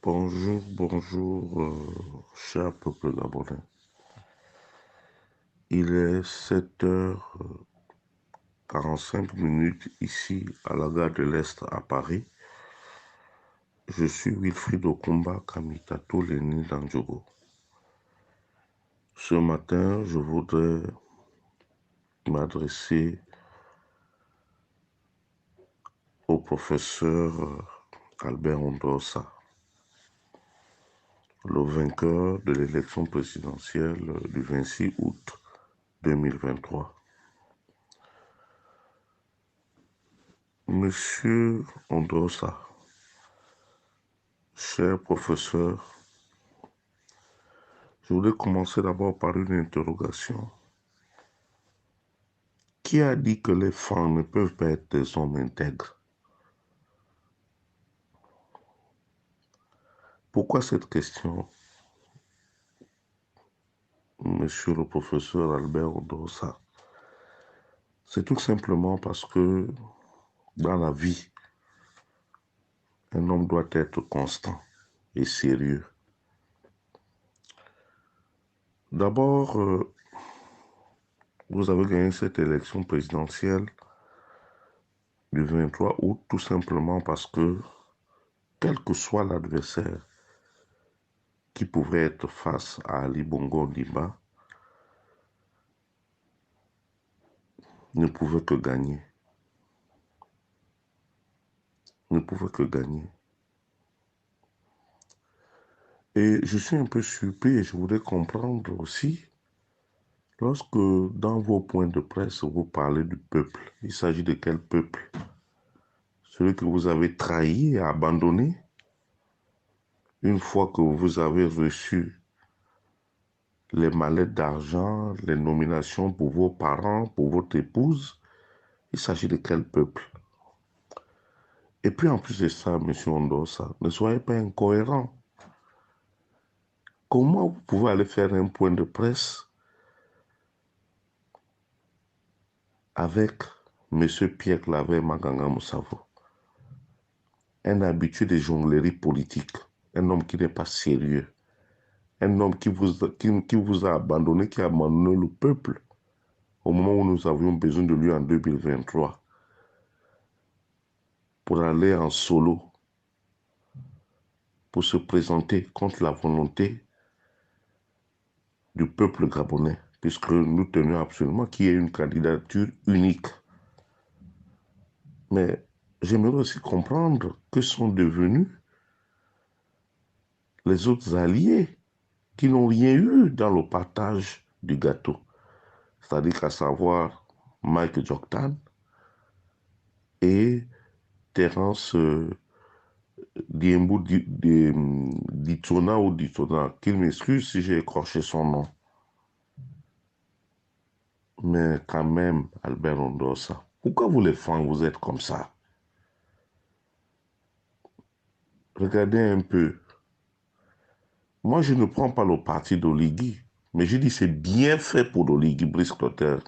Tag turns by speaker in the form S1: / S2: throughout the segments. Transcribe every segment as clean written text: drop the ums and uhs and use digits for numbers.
S1: Bonjour, bonjour, cher peuple gabonais. Il est 7h45 ici à la gare de l'Est à Paris. Je suis Wilfried Okumba Kamitato Leni Danjogo. Ce matin, je voudrais m'adresser au professeur Albert Ondossa, le vainqueur de l'élection présidentielle du 26 août 2023. Monsieur Ondossa, cher professeur, je voudrais commencer d'abord par une interrogation. Qui a dit que les femmes ne peuvent pas être des hommes intègres? Pourquoi cette question, monsieur le professeur Albert Ondossa? C'est tout simplement parce que dans la vie, un homme doit être constant et sérieux. D'abord, vous avez gagné cette élection présidentielle du 23 août tout simplement parce que, quel que soit l'adversaire qui pouvait être face à Ali Bongo Ondimba, ne pouvait que gagner. Ne pouvait que gagner. Et je suis un peu surpris et je voudrais comprendre aussi, lorsque dans vos points de presse, vous parlez du peuple, il s'agit de quel peuple? Celui que vous avez trahi et abandonné une fois que vous avez reçu les mallettes d'argent, les nominations pour vos parents, pour votre épouse, il s'agit de quel peuple? Et puis en plus de ça, M. Ondossa, ne soyez pas incohérent. Comment vous pouvez aller faire un point de presse avec M. Pierre Claver Maganga Moussavo, un habitué des jongleries politiques, un homme qui n'est pas sérieux, un homme qui vous a abandonné, qui a abandonné le peuple au moment où nous avions besoin de lui en 2023 pour aller en solo, pour se présenter contre la volonté du peuple gabonais, puisque nous tenions absolument qu'il y ait une candidature unique. Mais j'aimerais aussi comprendre que sont devenus les autres alliés qui n'ont rien eu dans le partage du gâteau. C'est-à-dire qu'à savoir Mike Joktan et Terence Diembu Ditona ou Ditona, qu'il m'excuse si j'ai écorché son nom. Mais quand même, Albert Ondossa, pourquoi vous les femmes, vous êtes comme ça? Regardez un peu. Moi, je ne prends pas le parti d'Oligui, mais je dis c'est bien fait pour Oligui Brice-Clotaire.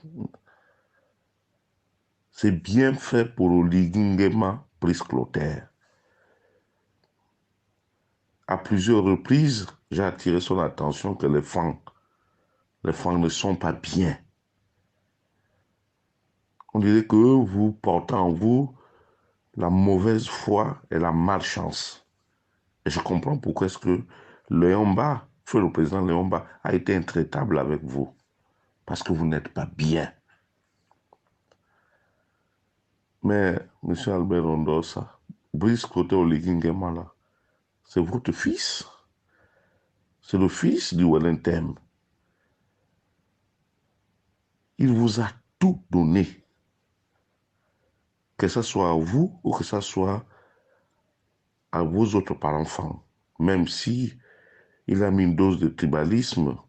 S1: C'est bien fait pour Oligui Nguema Brice-Clotaire. À plusieurs reprises, j'ai attiré son attention que les femmes ne sont pas bien. On dirait que vous portez en vous la mauvaise foi et la malchance. Et je comprends pourquoi est-ce que Léon-Mba, feu le président Léon-Mba, a été intraitable avec vous. Parce que vous n'êtes pas bien. Mais, M. Albert Ondossa, Brice Clotaire Oligui Nguema là, c'est votre fils. C'est le fils du Wellington. Il vous a tout donné. Que ce soit à vous ou que ce soit à vos autres parents-enfants. Même si il a mis une dose de tribalisme,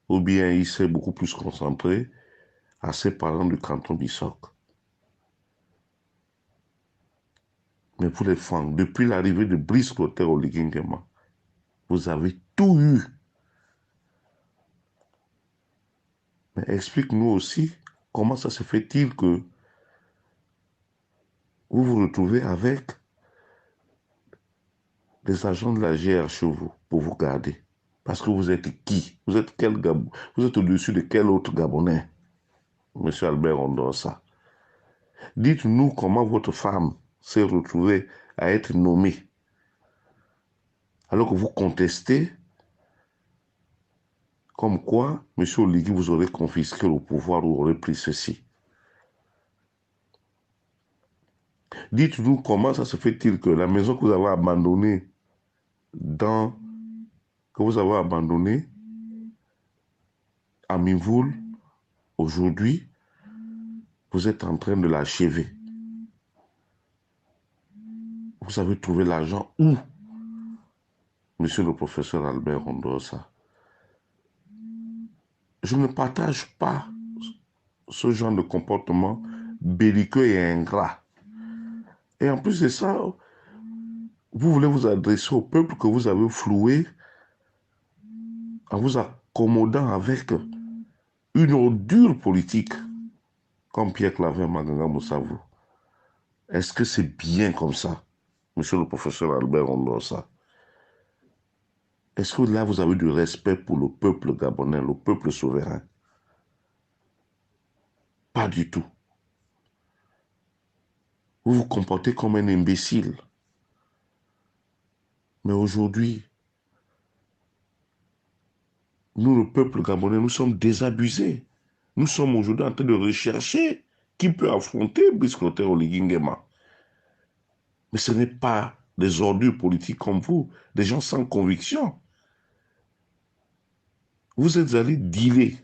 S1: ou bien il s'est beaucoup plus concentré à ses parents du canton Bissok. Mais pour les femmes, depuis l'arrivée de Brice Clotaire Oligui Nguema, vous avez tout eu. Mais explique-nous aussi comment ça se fait-il que vous vous retrouvez avec des agents de la GRCV pour vous garder. Parce que vous êtes qui? Vous êtes quel Gabon? Vous êtes au-dessus de quel autre Gabonais, Monsieur Albert Ondossa? Dites-nous comment votre femme s'est retrouvée à être nommée, alors que vous contestez comme quoi M. Oligui vous aurait confisqué le pouvoir ou aurait pris ceci. Dites-nous comment ça se fait-il que la maison que vous avez abandonnée à Mivoul, aujourd'hui, vous êtes en train de l'achever. Vous avez trouvé l'argent où, monsieur le professeur Albert Ondossa? Je ne partage pas ce genre de comportement belliqueux et ingrat. Et en plus de ça, vous voulez vous adresser au peuple que vous avez floué en vous accommodant avec une ordure politique comme Pierre Claver Maganga Moussavou. Est-ce que c'est bien comme ça, monsieur le professeur Albert Ondossa? Est-ce que là, vous avez du respect pour le peuple gabonais, le peuple souverain? Pas du tout. Vous vous comportez comme un imbécile. Mais aujourd'hui, nous, le peuple gabonais, nous sommes désabusés. Nous sommes aujourd'hui en train de rechercher qui peut affronter Brice Clotaire Oligui Nguema. Mais ce n'est pas des ordures politiques comme vous, des gens sans conviction. Vous êtes allés dealer,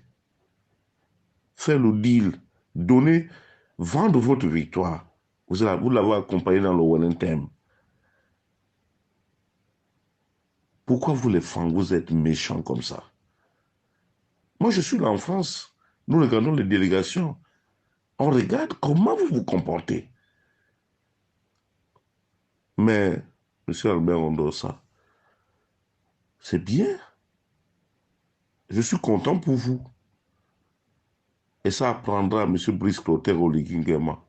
S1: faire le deal, donner, vendre votre victoire. Vous l'avez accompagné dans le Wellington. Pourquoi vous les femmes, vous êtes méchants comme ça? Moi, je suis là en France. Nous regardons les délégations. On regarde comment vous vous comportez. Mais, monsieur Albert Ondossa, c'est bien. Je suis content pour vous. Et ça apprendra à monsieur Brice Clotaire Oligui Nguema.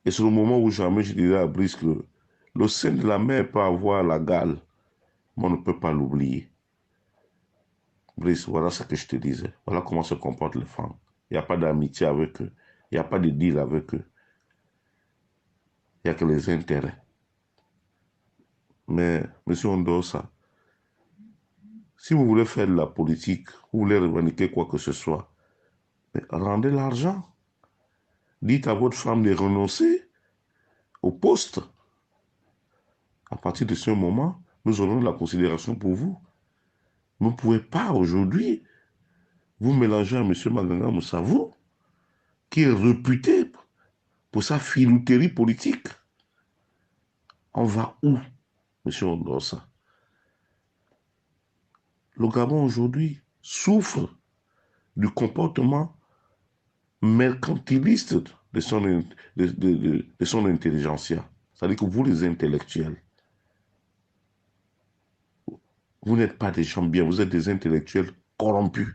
S1: Et c'est le moment où jamais je dirai à Brice que le sein de la mère peut avoir la gale, mais on ne peut pas l'oublier. Brice, voilà ce que je te disais. Voilà comment se comportent les femmes. Il n'y a pas d'amitié avec eux. Il n'y a pas de deal avec eux. Il n'y a que les intérêts. Mais, monsieur Ondossa, si vous voulez faire de la politique, vous voulez revendiquer quoi que ce soit, mais rendez l'argent. Dites à votre femme de renoncer au poste. À partir de ce moment, nous aurons de la considération pour vous. Vous ne pouvez pas aujourd'hui vous mélanger à M. Maganga Moussavou, qui est réputé pour sa filouterie politique. On va où, M. Ondossa? Le Gabon aujourd'hui souffre du comportement mercantiliste de son intelligentsia. C'est-à-dire que vous, les intellectuels, vous n'êtes pas des gens bien, vous êtes des intellectuels corrompus.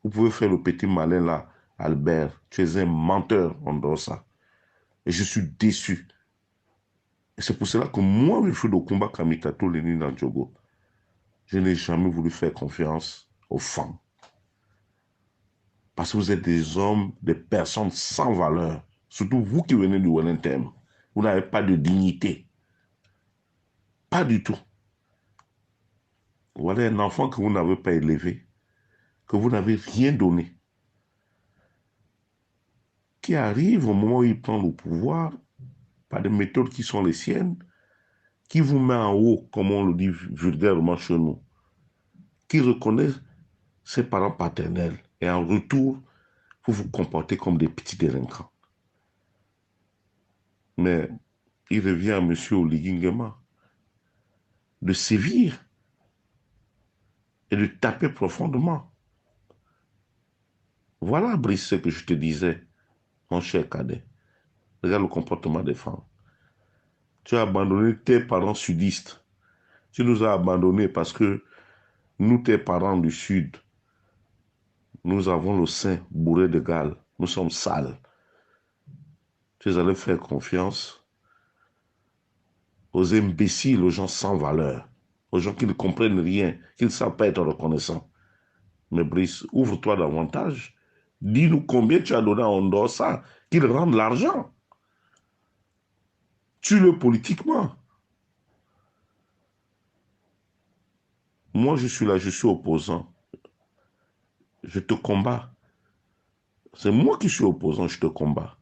S1: Vous pouvez faire le petit malin là, Albert, tu es un menteur, Ondossa. Et je suis déçu. Et c'est pour cela que moi, Wilfried Okumba Kamitato Leni Nandjogo, je n'ai jamais voulu faire confiance aux femmes. Parce que vous êtes des hommes, des personnes sans valeur. Surtout vous qui venez du Wellington. Vous n'avez pas de dignité. Pas du tout. Voilà un enfant que vous n'avez pas élevé, que vous n'avez rien donné, qui arrive au moment où il prend le pouvoir, par des méthodes qui sont les siennes, qui vous met en haut, comme on le dit vulgairement chez nous, qui reconnaît ses parents paternels, et en retour, vous vous comportez comme des petits délinquants. Mais il revient à M. Oligui Nguema de sévir et de taper profondément. Voilà, Brice, ce que je te disais, mon cher cadet. Regarde le comportement des femmes. Tu as abandonné tes parents sudistes. Tu nous as abandonnés parce que nous, tes parents du Sud, nous avons le sein bourré de gales. Nous sommes sales. Tu es allé faire confiance aux imbéciles, aux gens sans valeur, aux gens qui ne comprennent rien, qui ne savent pas être reconnaissants. Mais Brice, ouvre-toi davantage. Dis-nous combien tu as donné à Ondosa, qu'il rende l'argent. Tue-le politiquement. Moi, je suis là, je suis opposant. Je te combats. C'est moi qui suis opposant, je te combats.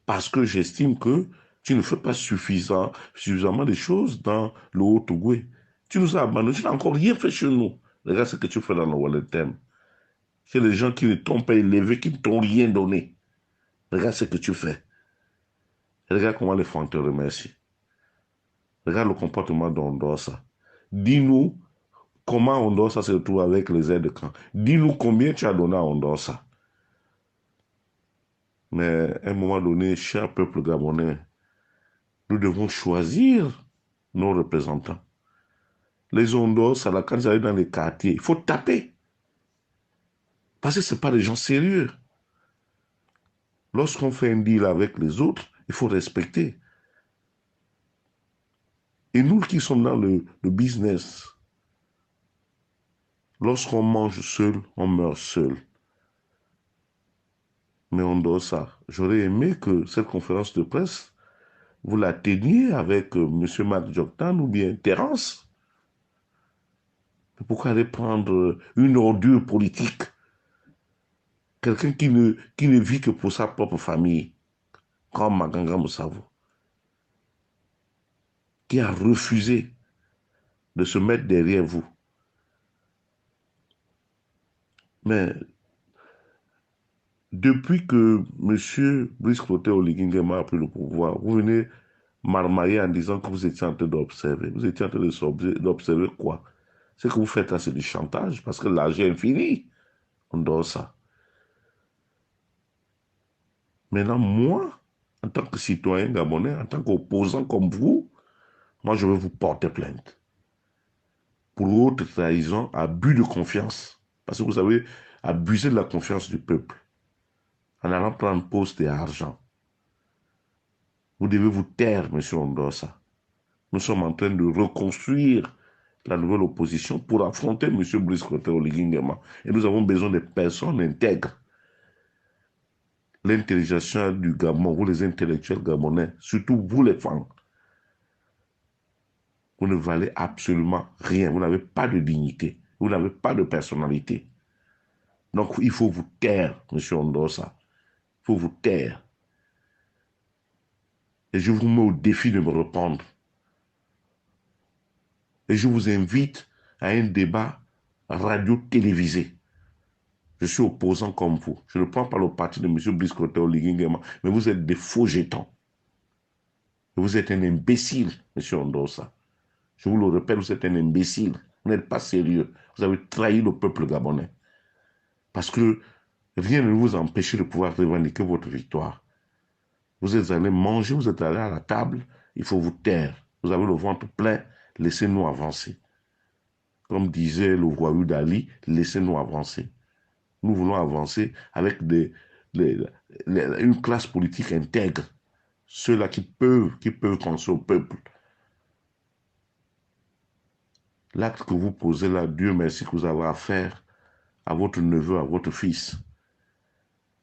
S1: Parce que j'estime que tu ne fais pas suffisamment de choses dans le Haut-Ogooué. Tu nous as abandonnés, tu n'as encore rien fait chez nous. Regarde ce que tu fais dans le Walletem. C'est les gens qui ne t'ont pas élevé, qui ne t'ont rien donné. Regarde ce que tu fais. Regarde comment les femmes te remercient. Regarde le comportement d'Ondosa. Dis-nous comment Ondosa se retrouve avec les aides de camp. Dis-nous combien tu as donné à Ondosa. Mais à un moment donné, cher peuple gabonais, nous devons choisir nos représentants. Les Ondosa, là, quand ils arrivent dans les quartiers, il faut taper. Parce que ce n'est pas des gens sérieux. Lorsqu'on fait un deal avec les autres, il faut respecter. Et nous qui sommes dans le business, lorsqu'on mange seul, on meurt seul. Mais on doit ça. J'aurais aimé que cette conférence de presse, vous la teniez avec M. Marc Joktan ou bien Terence. Pourquoi aller prendre une ordure politique? Quelqu'un qui ne vit que pour sa propre famille, comme Maganga Moussavou, qui a refusé de se mettre derrière vous. Mais depuis que M. Brice Clotaire Oligui-Nguema a pris le pouvoir, vous venez marmailler en disant que vous étiez en train d'observer. Vous étiez en train d'observer quoi? Ce que vous faites là, c'est du chantage, parce que l'argent est infini. On dort ça. Maintenant, moi, en tant que citoyen gabonais, en tant qu'opposant comme vous, moi, je vais vous porter plainte. Pour haute trahison, abus de confiance. Parce que vous avez abusé de la confiance du peuple en allant prendre poste et argent. Vous devez vous taire, M. Ondosa. Nous sommes en train de reconstruire la nouvelle opposition pour affronter M. Brice Clotaire Oligui-Nguema. Et nous avons besoin de personnes intègres. L'intelligence du Gabon, vous les intellectuels gabonais, surtout vous les femmes, vous ne valez absolument rien. Vous n'avez pas de dignité. Vous n'avez pas de personnalité. Donc il faut vous taire, M. Ondosa. Il faut vous taire. Et je vous mets au défi de me répondre. Et je vous invite à un débat radio-télévisé. Je suis opposant comme vous. Je ne prends pas le parti de M. Brice Clotaire Oligui-Nguema, mais vous êtes des faux jetons. Vous êtes un imbécile, M. Ondosa. Je vous le répète, vous êtes un imbécile. Vous n'êtes pas sérieux. Vous avez trahi le peuple gabonais. Parce que rien ne vous empêche de pouvoir revendiquer votre victoire. Vous êtes allé manger, vous êtes allé à la table, il faut vous taire. Vous avez le ventre plein, laissez-nous avancer. Comme disait le roi Udali, laissez-nous avancer. Nous voulons avancer avec une classe politique intègre. Ceux-là qui peuvent penser au peuple. L'acte que vous posez là, Dieu merci que vous avez affaire à votre neveu, à votre fils,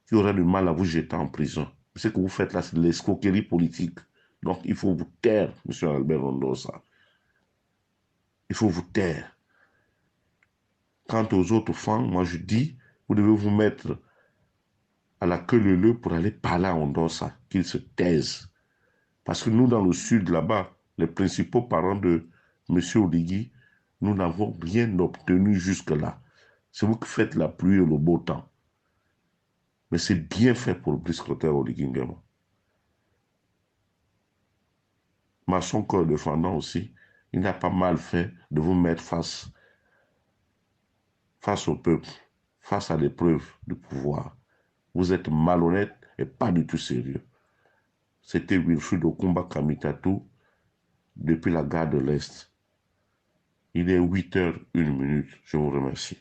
S1: qui aura du mal à vous jeter en prison. Ce que vous faites là, c'est de l'escroquerie politique. Donc, il faut vous taire, M. Albert Ondosa. Il faut vous taire. Quant aux autres femmes, moi je dis, vous devez vous mettre à la queue leu pour aller parler à Ondosa, qu'il se taise. Parce que nous, dans le sud, là-bas, les principaux parents de M. Oligui, nous n'avons rien obtenu jusque-là. C'est vous qui faites la pluie et le beau temps. Mais c'est bien fait pour le Brice Clotaire Oligui-Nguema. Masson corps défendant aussi, il n'a pas mal fait de vous mettre face au peuple, face à l'épreuve du pouvoir. Vous êtes malhonnête et pas du tout sérieux. C'était Wilfried Okumba Kamitatou depuis la gare de l'Est. Il est 8h01. Je vous remercie.